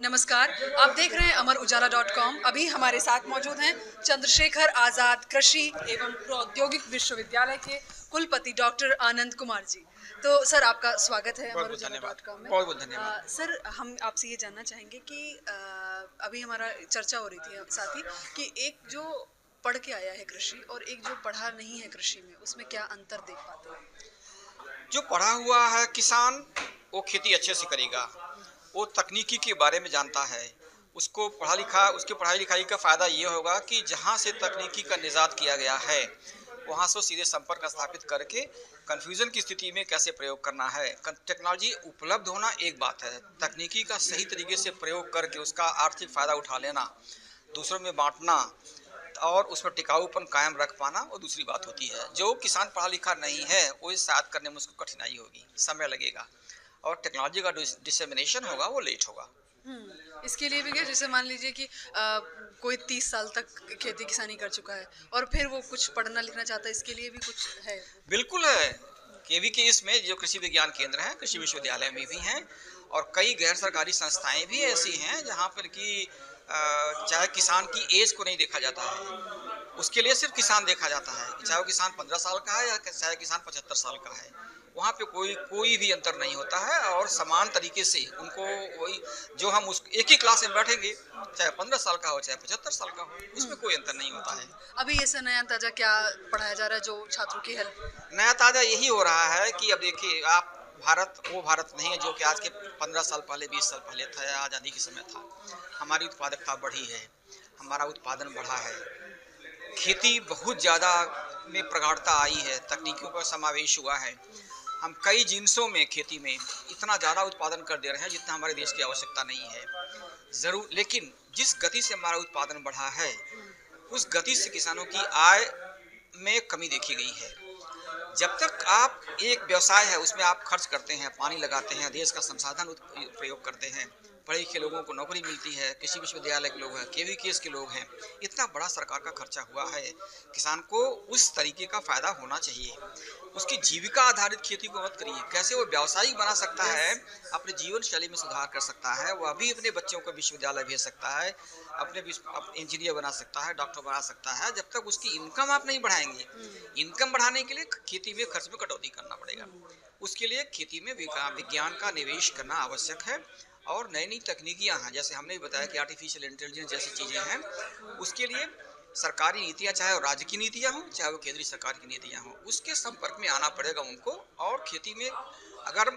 नमस्कार, आप देख रहे हैं अमर उजाला.com। अभी हमारे साथ मौजूद हैं चंद्रशेखर आज़ाद कृषि एवं प्रौद्योगिक विश्वविद्यालय के कुलपति डॉक्टर आनंद कुमार जी। तो सर, आपका स्वागत है अमर उजाला.com में। बहुत बहुत धन्यवाद। सर, हम आपसे ये जानना चाहेंगे कि अभी हमारा चर्चा हो रही थी साथ ही कि एक जो पढ़ के आया है कृषि और एक जो पढ़ा नहीं है कृषि में, उसमें क्या अंतर देख पाते हैं? जो पढ़ा हुआ है किसान, वो खेती अच्छे से करेगा। वो तकनीकी के बारे में जानता है। उसको पढ़ा लिखा उसकी पढ़ाई लिखाई का फ़ायदा ये होगा कि जहाँ से तकनीकी का निजात किया गया है, वहाँ से सीधे संपर्क स्थापित करके कन्फ्यूज़न की स्थिति में कैसे प्रयोग करना है। टेक्नोलॉजी उपलब्ध होना एक बात है, तकनीकी का सही तरीके से प्रयोग करके उसका आर्थिक फ़ायदा उठा लेना, दूसरों में बाँटना और उसमें टिकाऊपन कायम रख पाना वो दूसरी बात होती है। जो किसान पढ़ा लिखा नहीं है, वो इस शायद करने में उसको कठिनाई होगी, समय लगेगा और टेक्नोलॉजी का डिसेमिनेशन होगा वो लेट होगा। इसके लिए भी क्या, जैसे मान लीजिए कि कोई 30 साल तक खेती किसानी कर चुका है और फिर वो कुछ पढ़ना लिखना चाहता है, इसके लिए भी कुछ है? बिल्कुल है। केवी के इसमें जो कृषि विज्ञान केंद्र हैं, कृषि विश्वविद्यालय में भी हैं और कई गैर सरकारी संस्थाएं भी ऐसी हैं जहाँ पर कि चाहे किसान की एज को नहीं देखा जाता है, उसके लिए सिर्फ किसान देखा जाता है, चाहे वो किसान 15 साल का है या चाहे किसान 75 साल का है। वहाँ पे कोई भी अंतर नहीं होता है और समान तरीके से उनको वही जो हम उस एक ही क्लास में बैठेंगे, चाहे 15 साल का हो चाहे 75 साल का हो, उसमें कोई अंतर नहीं होता है। अभी ऐसा नया ताजा क्या पढ़ाया जा रहा है जो छात्रों की हेल्प? नया ताज़ा यही हो रहा है कि अब देखिए आप, भारत वो भारत नहीं है जो कि आज के 15 साल पहले 20 साल पहले था या आज़ादी के समय था। हमारी उत्पादकता बढ़ी है, हमारा उत्पादन बढ़ा है, खेती बहुत ज़्यादा में प्रगाढ़ता आई है, तकनीकों का समावेश हुआ है। हम कई जिनसों में खेती में इतना ज़्यादा उत्पादन कर दे रहे हैं जितना हमारे देश की आवश्यकता नहीं है। ज़रूर, लेकिन जिस गति से हमारा उत्पादन बढ़ा है, उस गति से किसानों की आय में कमी देखी गई है। जब तक आप एक व्यवसाय है उसमें आप खर्च करते हैं, पानी लगाते हैं, देश का संसाधन प्रयोग करते हैं, पढ़े लिखे लोगों को नौकरी मिलती है, कृषि विश्वविद्यालय के लोग हैं, केवीकेएस के लोग हैं, इतना बड़ा सरकार का खर्चा हुआ है, किसान को उस तरीके का फायदा होना चाहिए। उसकी जीविका आधारित खेती को मत करिए, कैसे वो व्यावसायिक बना सकता है, अपने जीवन शैली में सुधार कर सकता है, वह भी अपने बच्चों को विश्वविद्यालय भेज सकता है, अपने इंजीनियर बना सकता है, डॉक्टर बना सकता है। जब तक उसकी इनकम आप नहीं बढ़ाएंगे, इनकम बढ़ाने के लिए खेती में खर्च में कटौती करना पड़ेगा। उसके लिए खेती में विज्ञान का निवेश करना आवश्यक है और नई नई तकनीकियाँ हैं, जैसे हमने भी बताया कि आर्टिफिशियल इंटेलिजेंस जैसी चीज़ें हैं। उसके लिए सरकारी नीतियाँ, चाहे वो राज्य की नीतियाँ हों चाहे वो केंद्रीय सरकार की नीतियाँ हों, उसके संपर्क में आना पड़ेगा उनको। और खेती में अगर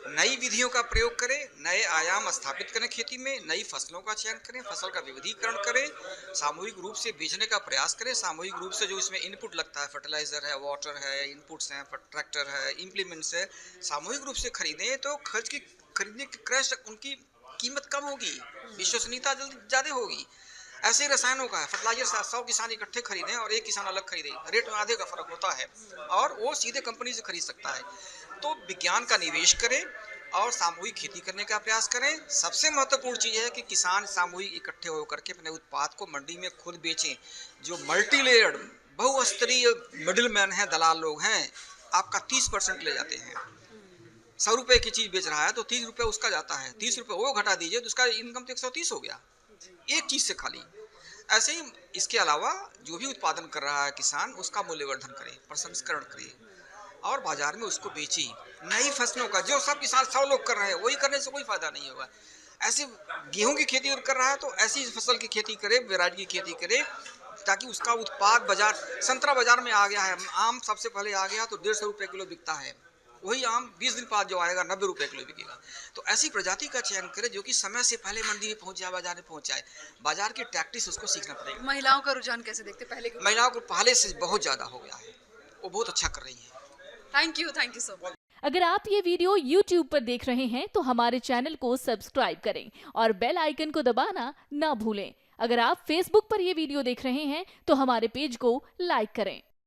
नई विधियों का प्रयोग करें, नए आयाम स्थापित करें, खेती में नई फसलों का चयन करें, फसल का विविधीकरण करें, सामूहिक रूप से बेचने का प्रयास करें, सामूहिक रूप से जो इसमें इनपुट लगता है, फर्टिलाइजर है, वाटर है, इनपुट्स हैं, ट्रैक्टर है, इम्प्लीमेंट्स है, सामूहिक रूप से खरीदें तो खरीदने की क्रय उनकी कीमत कम होगी, विश्वसनीयता जल्दी ज़्यादा होगी। ऐसे ही रसायनों का है, फर्टिलाइजर 100 किसान इकट्ठे खरीदें और एक किसान अलग खरीदे, रेट में आधे का फर्क होता है और वो सीधे कंपनी से खरीद सकता है। तो विज्ञान का निवेश करें और सामूहिक खेती करने का प्रयास करें। सबसे महत्वपूर्ण चीज़ है कि किसान सामूहिक इकट्ठे होकर के अपने उत्पाद को मंडी में खुद बेचें। जो मल्टी लेयर्ड बहुस्तरीय मिडिल मैन हैं, दलाल लोग हैं, आपका 30% ले जाते हैं। 100 रुपये की चीज़ बेच रहा है तो 30 रुपये उसका जाता है, 30 रुपये वो घटा दीजिए तो उसका इनकम तो 130 हो गया एक चीज़ से खाली। ऐसे ही इसके अलावा जो भी उत्पादन कर रहा है किसान, उसका मूल्यवर्धन करे, प्रसंस्करण करे और बाजार में उसको बेची। नई फसलों का जो सब किसान 100 लोग कर रहे हैं, वही करने से कोई फायदा नहीं होगा। ऐसे गेहूं की खेती कर रहा है तो ऐसी फसल की खेती करे, वैरायटी की खेती करे, ताकि उसका उत्पाद बाजार, संतरा बाजार में आ गया है, आम सबसे पहले आ गया तो 150 रुपये किलो बिकता है, वही आम 20 दिन बाद जो आएगा 90 रुपये किलो बिकेगा। तो ऐसी प्रजाति का चयन करें जो कि समय से पहले मंडी में पहुंच जाए, बाजार में पहुंच जाए। बाजार की टैक्टिस उसको सीखना पड़ेगा। महिलाओं का रुझान कैसे देखते हैं पहले? महिलाओं को पहले से बहुत ज़्यादा हो गया है, वो बहुत अच्छा कर रही है। Thank you so much. अगर आप ये वीडियो YouTube पर देख रहे हैं तो हमारे चैनल को सब्सक्राइब करें और बेल आइकन को दबाना ना भूलें। अगर आप Facebook पर ये वीडियो देख रहे हैं तो हमारे पेज को लाइक करें।